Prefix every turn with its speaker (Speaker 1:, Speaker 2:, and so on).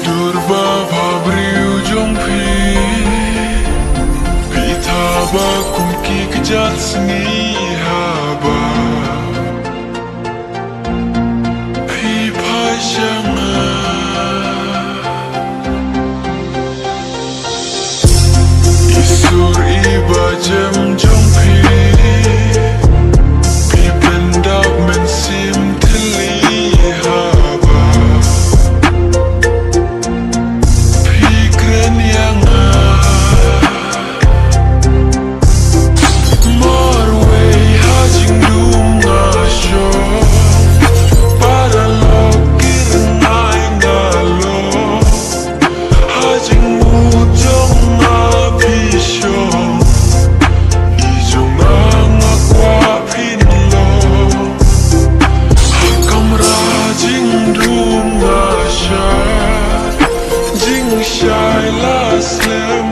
Speaker 1: durba bhabriu jongphi Pitaba kumki kjat sngi haba Phi phashanga Isur iba jem jongphi Phi pendap men sim thili haba Phi kren yanga marwei ha jingdum nga shong para lo kirnai nga lo ha jingmu jong nga phi shong I jong nga kwa phin lo ha kamra jingdum nga sha jing shai la slem